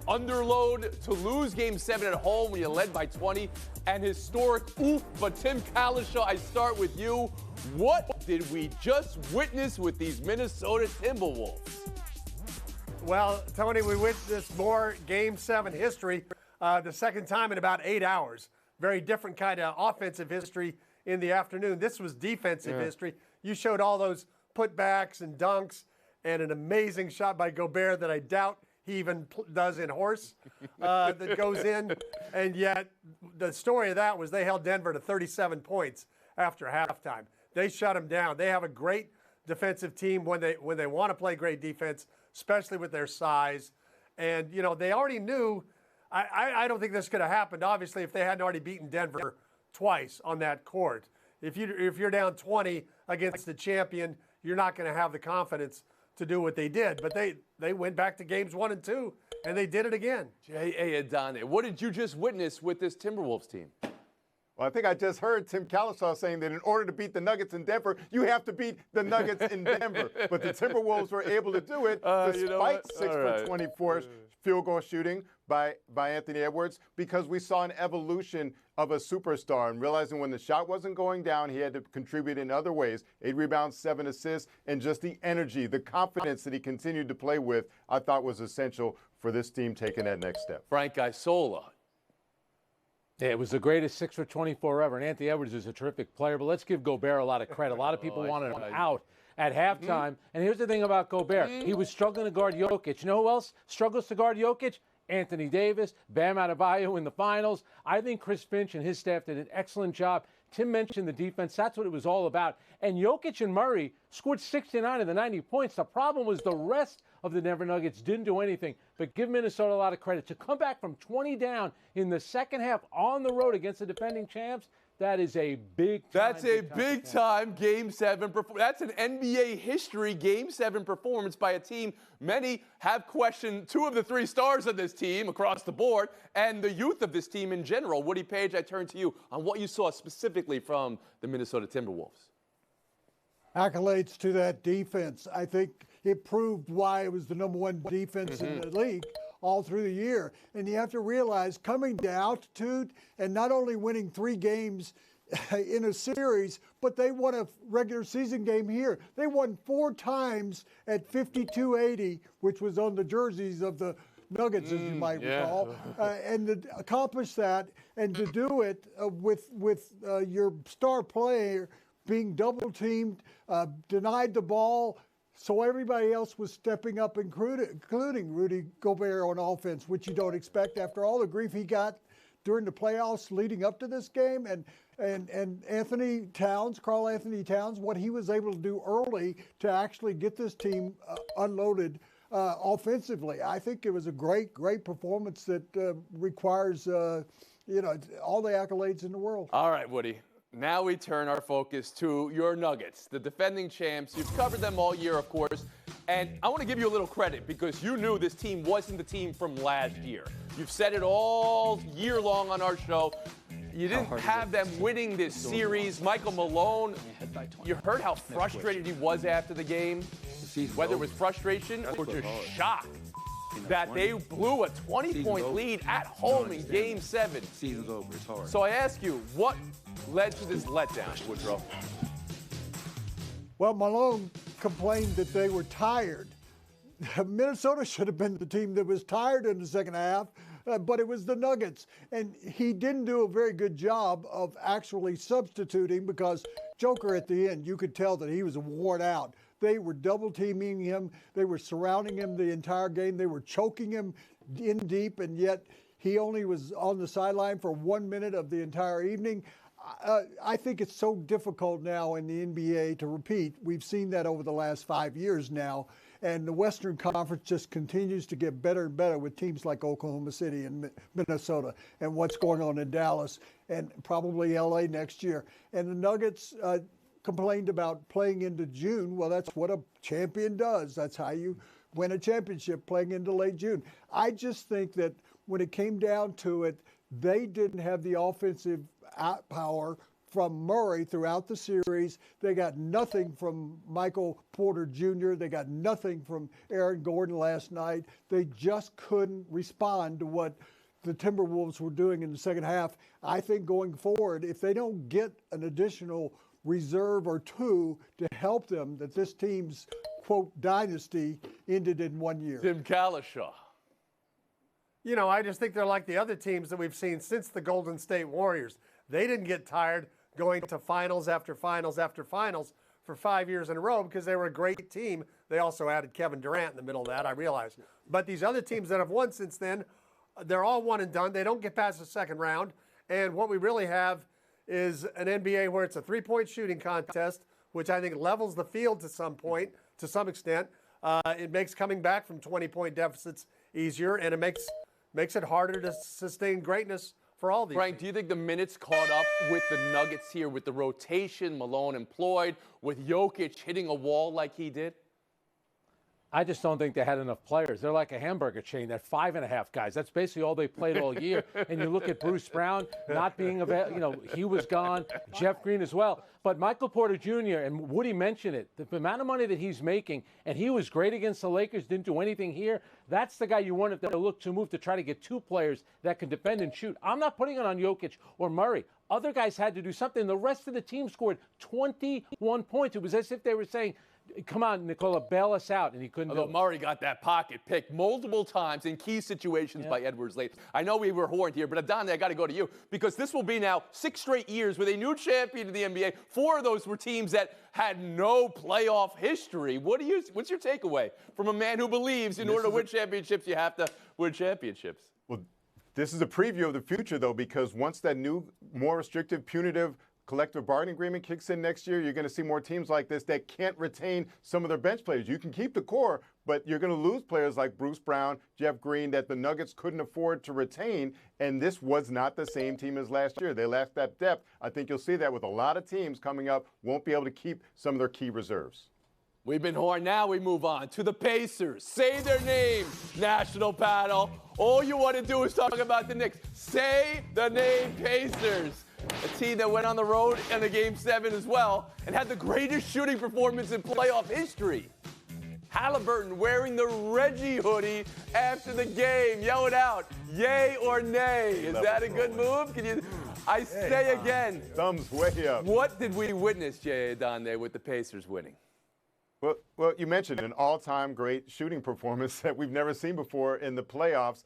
underload to lose Game 7 at home when you led by 20, and historic oof. But Tim Cowlishaw, I start with you. What did we just witness with these Minnesota Timberwolves? Well, Tony, we witnessed more Game 7 history, the second time in about 8 hours. Very different kind of offensive history in the afternoon. This was defensive history. You showed all those putbacks and dunks and an amazing shot by Gobert that I doubt he even does in horse that goes in. And yet the story of that was they held Denver to 37 points after halftime. They shut them down. They have a great defensive team when they want to play great defense, especially with their size. And, you know, they already knew. I don't think this could have happened, obviously, if they hadn't already beaten Denver twice on that court. If you're down 20 against the champion, you're not going to have the confidence to do what they did. But they went back to games 1 and 2, and they did it again. J.A. Adane, what did you just witness with this Timberwolves team? Well, I think I just heard Tim Cowlishaw saying that in order to beat the Nuggets in Denver, you have to beat the Nuggets in Denver. But the Timberwolves were able to do it despite 6 for 24 field goal shooting by Anthony Edwards, because we saw an evolution of a superstar, and realizing when the shot wasn't going down, he had to contribute in other ways. 8 rebounds, 7 assists, and just the energy, the confidence that he continued to play with, I thought was essential for this team taking that next step. Frank Isola. Yeah, it was the greatest 6 for 24 ever, and Anthony Edwards is a terrific player, but let's give Gobert a lot of credit. A lot of people wanted him out at halftime, and here's the thing about Gobert. He was struggling to guard Jokic. You know who else struggles to guard Jokic? Anthony Davis, Bam Adebayo in the finals. I think Chris Finch and his staff did an excellent job. Tim mentioned the defense. That's what it was all about. And Jokic and Murray scored 69 of the 90 points. The problem was the rest of the Denver Nuggets didn't do anything. But give Minnesota a lot of credit. To come back from 20 down in the second half on the road against the defending champs, that is a big time. That's a big time Game 7 performance. That's an NBA history Game 7 performance by a team. Many have questioned 2 of the 3 stars of this team across the board and the youth of this team in general. Woody Page, I turn to you on what you saw specifically from the Minnesota Timberwolves. Accolades to that defense. I think it proved why it was the #1 defense in the league all through the year. And you have to realize, coming to altitude and not only winning 3 games in a series, but they won a regular season game here. They won 4 times at 52-80, which was on the jerseys of the Nuggets, as you might recall. And to accomplish that and to do it with your star player being double teamed, denied the ball, so everybody else was stepping up, including Rudy Gobert on offense, which you don't expect after all the grief he got during the playoffs leading up to this game. And Anthony Towns, Karl Anthony Towns, what he was able to do early to actually get this team unloaded offensively. I think it was a great performance that requires, all the accolades in the world. All right, Woody. Now we turn our focus to your Nuggets, the defending champs. You've covered them all year, of course. And I want to give you a little credit because you knew this team wasn't the team from last year. You've said it all year long on our show. You didn't have them winning this series. Michael Malone, you heard how frustrated he was after the game, whether it was frustration or just shock that they blew a 20-point lead at home in Game 7. Season's over. It's hard. So I ask you, what led to this letdown, Woodrow? Well, Malone complained that they were tired. Minnesota should have been the team that was tired in the second half, but it was the Nuggets. And he didn't do a very good job of actually substituting because Joker at the end, you could tell that he was worn out. They were double teaming him. They were surrounding him the entire game. They were choking him in deep, and yet he only was on the sideline for 1 minute of the entire evening. I think it's so difficult now in the NBA to repeat. We've seen that over the last 5 years now. And the Western Conference just continues to get better and better with teams like Oklahoma City and Minnesota and what's going on in Dallas and probably LA next year. And the Nuggets complained about playing into June. Well, that's what a champion does. That's how you win a championship, playing into late June. I just think that when it came down to it, they didn't have the offensive power from Murray throughout the series. They got nothing from Michael Porter Jr. They got nothing from Aaron Gordon last night. They just couldn't respond to what the Timberwolves were doing in the second half. I think going forward, if they don't get an additional reserve or two to help them, that this team's, quote, dynasty ended in 1 year. Tim Kalishaw. You know, I just think they're like the other teams that we've seen since the Golden State Warriors. They didn't get tired going to finals after finals after finals for 5 years in a row because they were a great team. They also added Kevin Durant in the middle of that, I realize. But these other teams that have won since then, they're all one and done. They don't get past the second round. And what we really have is an NBA where it's a three-point shooting contest, which I think levels the field to some point, to some extent. It makes coming back from 20-point deficits easier, and it makes it harder to sustain greatness for all these Frank, teams. do you think the minutes caught up with the Nuggets here with the rotation, Malone employed, with Jokic hitting a wall like he did? I just don't think they had enough players. They're like a hamburger chain. They're 5.5 guys. That's basically all they played all year. And you look at Bruce Brown not being available. You know, he was gone. Jeff Green as well. But Michael Porter Jr. and Woody mentioned it. The amount of money that he's making, and he was great against the Lakers. Didn't do anything here. That's the guy you want if they look to move to try to get two players that can defend and shoot. I'm not putting it on Jokic or Murray. Other guys had to do something. The rest of the team scored 21 points. It was as if they were saying, come on, Nikola, bail us out, and he couldn't do it. Murray got that pocket pick multiple times in key situations by Edwards late. I know we were horned here, but Adonai, I got to go to you because this will be now 6 straight years with a new champion in the NBA. 4 of those were teams that had no playoff history. What's your takeaway from a man who believes in order to win championships, you have to win championships? Well, this is a preview of the future, though, because once that new, more restrictive, punitive collective bargaining agreement kicks in next year, you're going to see more teams like this that can't retain some of their bench players. You can keep the core, but you're going to lose players like Bruce Brown, Jeff Green, that the Nuggets couldn't afford to retain, and this was not the same team as last year. They lacked that depth. I think you'll see that with a lot of teams coming up, won't be able to keep some of their key reserves. We've been horned. Now we move on to the Pacers. Say their name, National Paddle. All you want to do is talk about the Knicks. Say the name Pacers. A team that went on the road in the Game 7 as well and had the greatest shooting performance in playoff history. Halliburton wearing the Reggie hoodie after the game. Yell it out. Yay or nay? Is that a good move? I say again. Thumbs way up. What did we witness, Jay Adonai, with the Pacers winning? Well, you mentioned an all-time great shooting performance that we've never seen before in the playoffs,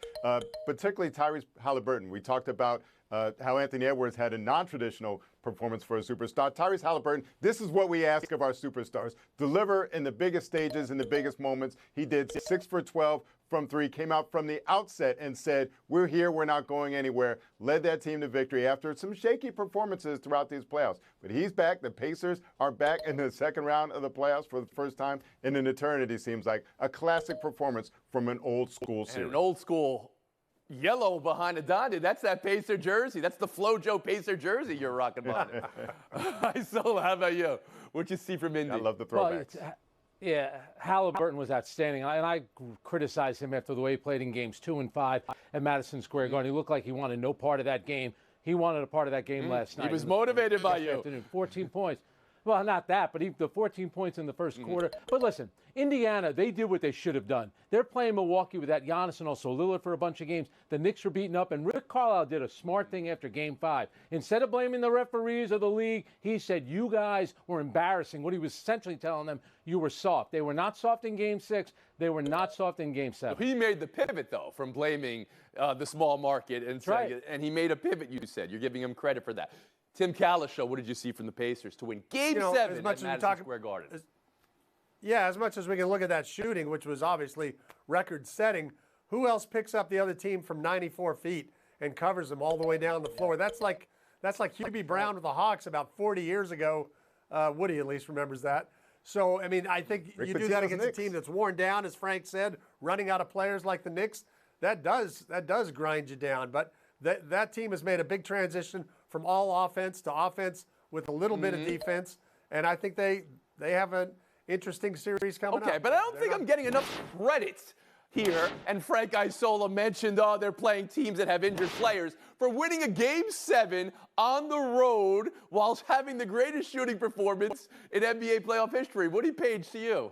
particularly Tyrese Halliburton. We talked about how Anthony Edwards had a non-traditional performance for a superstar. Tyrese Halliburton, this is what we ask of our superstars. Deliver in the biggest stages, in the biggest moments. He did 6 for 12 from 3, came out from the outset and said, we're here, we're not going anywhere. Led that team to victory after some shaky performances throughout these playoffs. But he's back. The Pacers are back in the second round of the playoffs for the first time in an eternity, seems like. A classic performance from an old school series. And an old school yellow behind Adonai. That's that Pacer jersey. That's the FloJo Pacer jersey you're rocking behind it. So how about you? What you see from Indy? I love the throwbacks. Yeah, Halliburton was outstanding, and I criticized him after the way he played in games 2 and 5 at Madison Square Garden. He looked like he wanted no part of that game. He wanted a part of that game last night. He was motivated by you. 14 points. Well, not that, but the 14 points in the first quarter. But listen, Indiana, they did what they should have done. They're playing Milwaukee with that Giannis and also Lillard for a bunch of games. The Knicks were beaten up, and Rick Carlisle did a smart thing after Game 5. Instead of blaming the referees or the league, he said, you guys were embarrassing. What he was essentially telling them, you were soft. They were not soft in Game 6. They were not soft in Game 7. He made the pivot, though, from blaming the small market and saying it. And he made a pivot, you said. You're giving him credit for that. Tim Kalishaw, what did you see from the Pacers to win Game 7 at Madison Square Garden? As much as we can look at that shooting, which was obviously record-setting, who else picks up the other team from 94 feet and covers them all the way down the floor? That's like Hubie Brown with the Hawks about 40 years ago. Woody at least remembers that. So, I mean, I think you do that against a team that's worn down, as Frank said, running out of players like the Knicks. That does grind you down. But that team has made a big transition from all offense to offense with a little bit of defense, and I think they have an interesting series coming up. Okay, but I don't think I'm getting enough credit here, and Frank Isola mentioned, they're playing teams that have injured players, for winning a Game 7 on the road whilst having the greatest shooting performance in NBA playoff history. Woody Page, to you.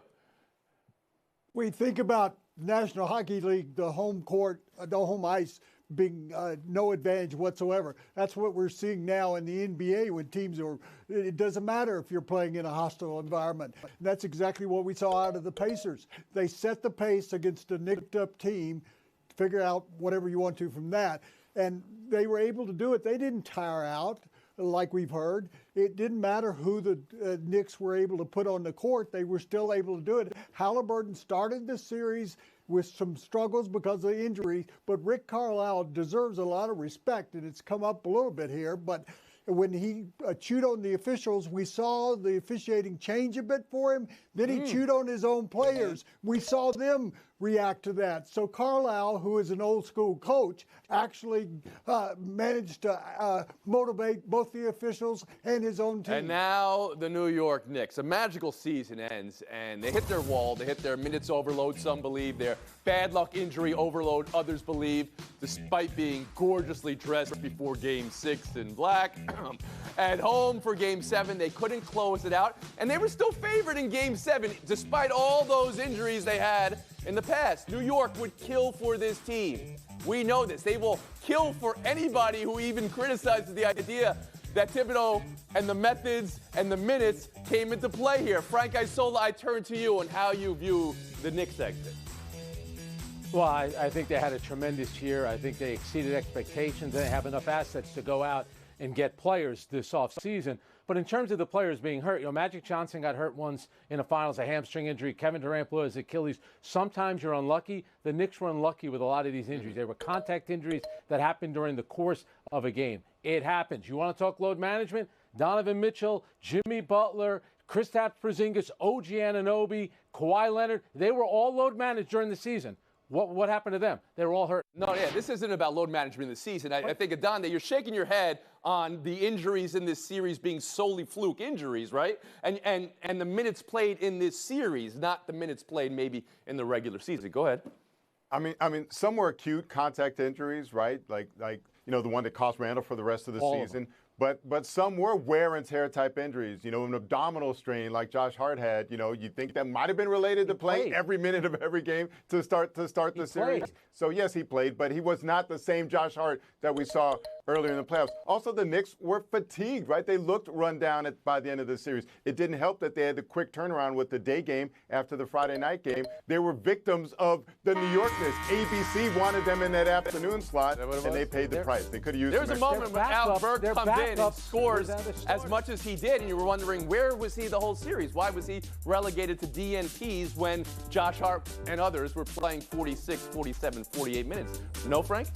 We think about National Hockey League, the home court, the home ice being no advantage whatsoever. That's what we're seeing now in the NBA when teams are, it doesn't matter if you're playing in a hostile environment. And that's exactly what we saw out of the Pacers. They set the pace against a nicked up team, figure out whatever you want to from that, and they were able to do it. They didn't tire out like we've heard. It didn't matter who the Knicks were able to put on the court. They were still able to do it. Halliburton started the series with some struggles because of injury, but Rick Carlisle deserves a lot of respect, and it's come up a little bit here, but when he chewed on the officials, we saw the officiating change a bit for him. Then he chewed on his own players. We saw them react to that. So Carlisle, who is an old school coach, actually managed to motivate both the officials and his own team. And now the New York Knicks. A magical season ends, and they hit their wall. They hit their minutes overload, some believe, their bad luck injury overload, others believe, despite being gorgeously dressed before Game 6 in black. At home for Game 7, they couldn't close it out, and they were still favored in Game 7, despite all those injuries they had in the past. New York would kill for this team. We know this. They will kill for anybody who even criticizes the idea that Thibodeau and the methods and the minutes came into play here. Frank Isola, I turn to you on how you view the Knicks exit. Well, I think they had a tremendous year. I think they exceeded expectations. They have enough assets to go out and get players this offseason. But in terms of the players being hurt, Magic Johnson got hurt once in the finals, a hamstring injury. Kevin Durant blew his Achilles. Sometimes you're unlucky. The Knicks were unlucky with a lot of these injuries. They were contact injuries that happened during the course of a game. It happens. You want to talk load management? Donovan Mitchell, Jimmy Butler, Kristaps Porzingis, OG Anunoby, Kawhi Leonard, they were all load managed during the season. What happened to them? They were all hurt. No, yeah, this isn't about load management in the season. I think, Adon, that you're shaking your head on the injuries in this series being solely fluke injuries, right? And the minutes played in this series, not the minutes played maybe in the regular season. Go ahead. I mean, some were acute contact injuries, right? Like the one that cost Randall for the rest of the season. But some were wear and tear type injuries. An abdominal strain like Josh Hart had. You think that might have been related to playing every minute of every game to start the series. So yes, he played, but he was not the same Josh Hart that we saw earlier in the playoffs. Also, the Knicks were fatigued, right? They looked run down by the end of the series. It didn't help that they had the quick turnaround with the day game after the Friday night game. They were victims of the New Yorkness. ABC wanted them in that afternoon slot, and they paid the price. They could have used There was a moment when Al Burke comes in and scores as much as he did, and you were wondering, where was he the whole series? Why was he relegated to DNPs when Josh Hart and others were playing 46, 47, 48 minutes? No, Frank?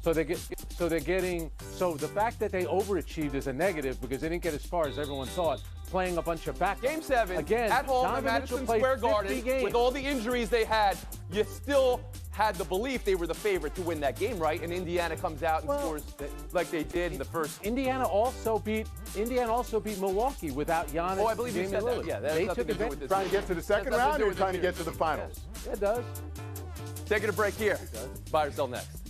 So the fact that they overachieved is a negative because they didn't get as far as everyone thought, playing a bunch of back. Game 7, again, at home at Madison Square Garden, with all the injuries they had, you still had the belief they were the favorite to win that game, right? And Indiana comes out and scores like they did in the first. Indiana also beat Milwaukee without Giannis. Oh, I believe you said that. Yeah, they took advantage. Trying to get to the second round or trying to get to the finals? Yeah, it does. Taking a break here. Buy or sell next.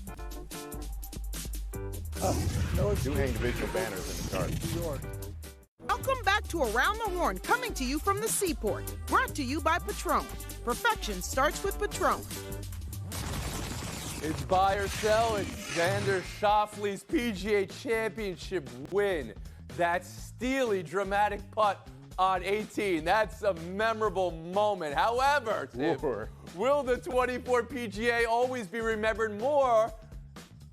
Do hang divisional banners in the card. Welcome back to Around the Horn, coming to you from the Seaport. Brought to you by Patron. Perfection starts with Patron. It's buy or sell. It's Xander Schauffele's PGA Championship win. That steely, dramatic putt on 18. That's a memorable moment. However, Tim, will the 24 PGA always be remembered more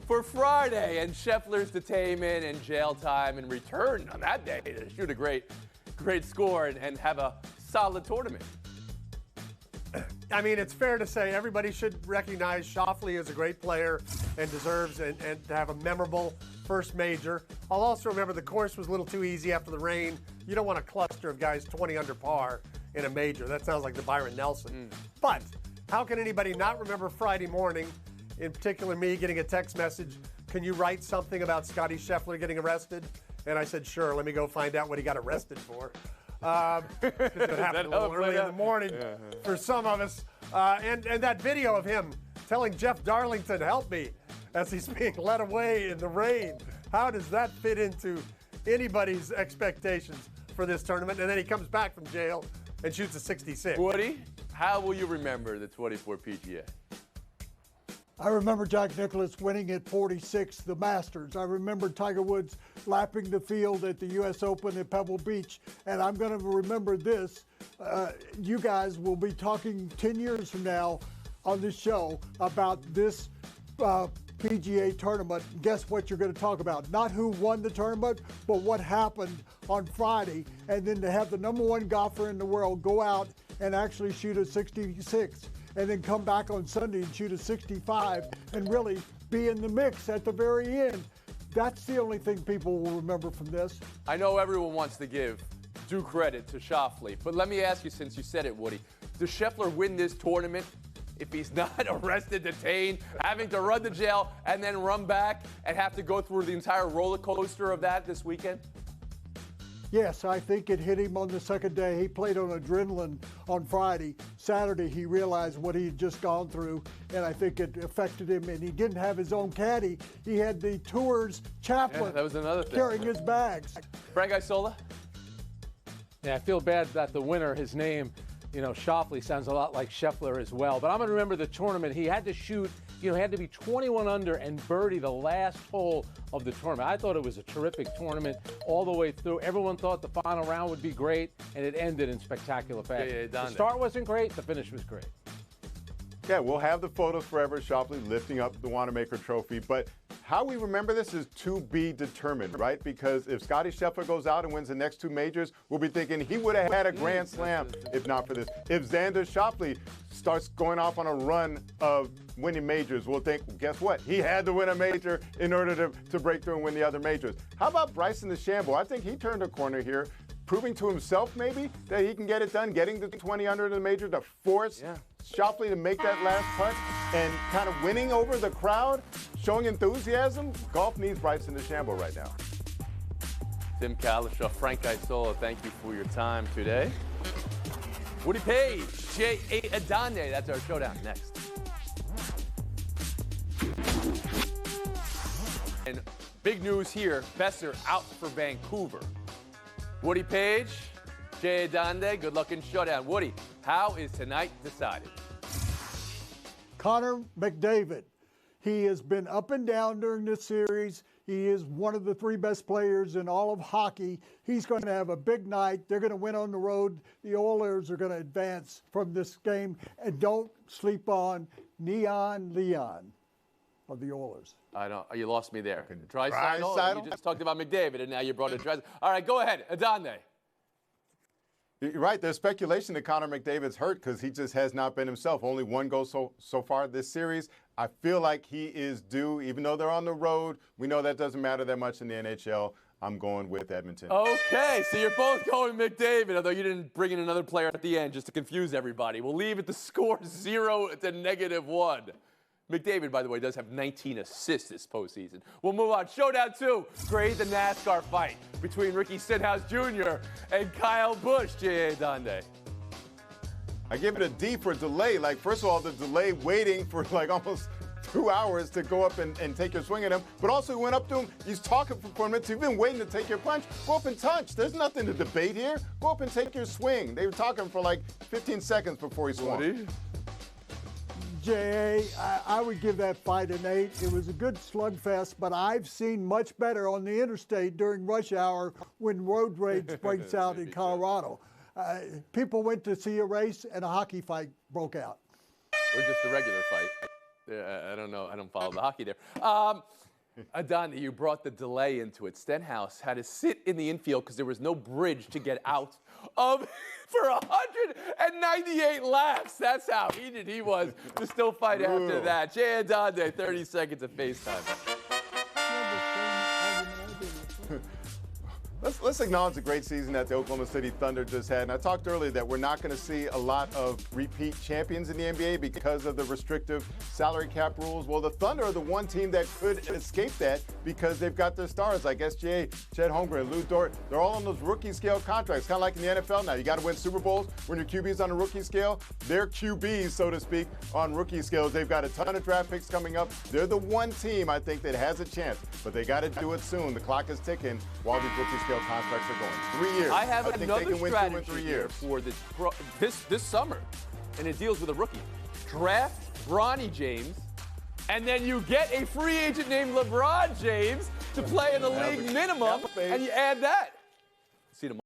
for Friday and Scheffler's detainment and jail time and return on that day to shoot a great score and have a solid tournament? I mean, it's fair to say everybody should recognize Schauffele as a great player and deserves and to have a memorable first major. I'll also remember the course was a little too easy after the rain. You don't want a cluster of guys 20 under par in a major. That sounds like the Byron Nelson. But how can anybody not remember Friday morning, in particular me getting a text message, can you write something about Scottie Scheffler getting arrested? And I said, sure, let me go find out what he got arrested for. It happened a little early in the morning for some of us. And that video of him telling Jeff Darlington, help me, as he's being led away in the rain. How does that fit into anybody's expectations for this tournament? And then he comes back from jail and shoots a 66. Woody, how will you remember the 24 PGA? I remember Jack Nicklaus winning at 46, the Masters. I remember Tiger Woods lapping the field at the U.S. Open at Pebble Beach. And I'm going to remember this. You guys will be talking 10 years from now on this show about this PGA tournament. Guess what you're going to talk about? Not who won the tournament, but what happened on Friday. And then to have the number one golfer in the world go out and actually shoot a 66. And then come back on Sunday and shoot a 65 and really be in the mix at the very end. That's the only thing people will remember from this. I know everyone wants to give due credit to Schauffele, but let me ask you, since you said it, Woody, does Scheffler win this tournament if he's not arrested, detained, having to run to jail and then run back and have to go through the entire roller coaster of that this weekend? Yes, I think it hit him on the second day. He played on adrenaline on Friday. Saturday, he realized what he had just gone through, and I think it affected him. And he didn't have his own caddy. He had the tour's chaplain that was another thing. carrying his bags. Frank Isola? Yeah, I feel bad that the winner, his name, Schauffele sounds a lot like Scheffler as well. But I'm going to remember the tournament. He had to shoot, he had to be 21 under and birdie the last hole of the tournament. I thought it was a terrific tournament all the way through. Everyone thought the final round would be great, and it ended in spectacular fashion. The start wasn't great, the finish was great. Yeah, we'll have the photos forever, Schauffele lifting up the Wanamaker Trophy. But how we remember this is to be determined, right? Because if Scottie Scheffler goes out and wins the next two majors, we'll be thinking he would have had a Grand Slam if not for this. If Xander Schauffele starts going off on a run of winning majors, we'll think, well, guess what? He had to win a major in order to break through and win the other majors. How about Bryson DeChambeau? I think he turned a corner here, proving to himself maybe that he can get it done, getting to 20 under in the major to force Schauffele to make that last putt and kind of winning over the crowd, showing enthusiasm. Golf needs Bryson DeChambeau right now. Tim Kalishaw, Frank Isola, thank you for your time today. Woody Page, J.A. Adande, that's our showdown next. And big news here, Besser out for Vancouver. Woody Page, J.A. Adande, good luck in showdown. Woody, how is tonight decided? Connor McDavid. He has been up and down during this series. He is one of the three best players in all of hockey. He's going to have a big night. They're going to win on the road. The Oilers are going to advance from this game. And don't sleep on Neon Leon of the Oilers. I don't. You lost me there. Draisaitl. You just talked about McDavid, and now you brought in Draisaitl. All right, go ahead, Adande. You're right. There's speculation that Connor McDavid's hurt because he just has not been himself. Only one goal so far this series. I feel like he is due, even though they're on the road. We know that doesn't matter that much in the NHL. I'm going with Edmonton. Okay, so you're both going McDavid, although you didn't bring in another player at the end just to confuse everybody. We'll leave it to score 0 to -1. McDavid, by the way, does have 19 assists this postseason. We'll move on. Showdown 2. Grade the NASCAR fight between Ricky Stenhouse Jr. and Kyle Busch. J.A. Adande. I give it a D for delay. Like, first of all, the delay waiting for like almost 2 hours to go up and take your swing at him. But also, he went up to him. He's talking for minutes. You've been waiting to take your punch. Go up and touch. There's nothing to debate here. Go up and take your swing. They were talking for like 15 seconds before he swung. J.A., I would give that fight an 8. It was a good slugfest, but I've seen much better on the interstate during rush hour when road rage breaks out in Colorado. People went to see a race and a hockey fight broke out. Or just a regular fight. I don't know. I don't follow the hockey there. Adande, you brought the delay into it. Stenhouse had to sit in the infield because there was no bridge to get out of for 198 laps. That's how heated he was to still fight after that. J.A. Adande, 30 seconds of FaceTime. Let's acknowledge the great season that the Oklahoma City Thunder just had. And I talked earlier that we're not going to see a lot of repeat champions in the NBA because of the restrictive salary cap rules. Well, the Thunder are the one team that could escape that because they've got their stars like SGA, Chet Holmgren, Lou Dort. They're all on those rookie scale contracts, kind of like in the NFL now. You got to win Super Bowls when your QB's on a rookie scale. They're QBs, so to speak, on rookie scales. They've got a ton of draft picks coming up. They're the one team, I think, that has a chance. But they got to do it soon. The clock is ticking while these rookie scale contracts are going. 3 years. I have think another they can win 2 in 3 strategy years. for this summer, and it deals with a rookie. Draft Bronny James, and then you get a free agent named LeBron James to play in the league minimum, and you add that. See you tomorrow.